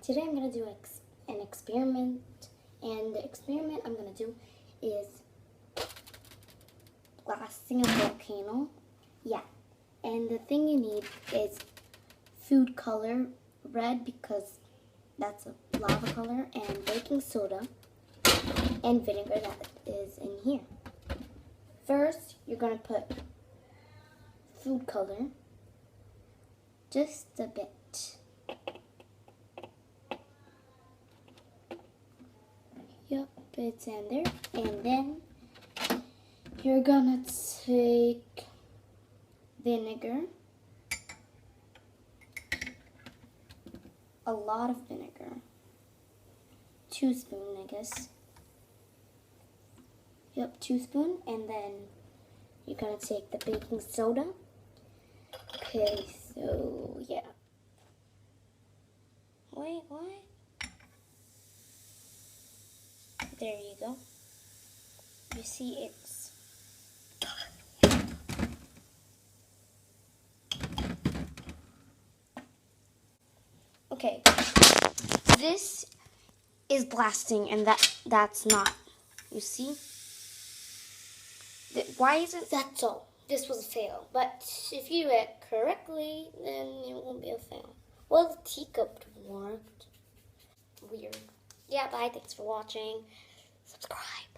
Today I'm going to do an experiment, and the experiment I'm going to do is blasting a volcano. Yeah, and the thing you need is food color, red because that's a lava color, and baking soda, and vinegar that is in here. First, you're going to put food color, just a bit. Yep, it's in there. And then you're gonna take vinegar, a lot of vinegar, 2 spoons, I guess. Yep, 2 spoons. And then you're gonna take the baking soda. Okay, so yeah. Wait, what? There you go. You see it's okay. This is blasting and that's not. You see? Why is it? That's all. This was a fail. But if you read correctly, then it won't be a fail. Well, the teacup worked. Weird. Yeah, bye. Thanks for watching. Subscribe.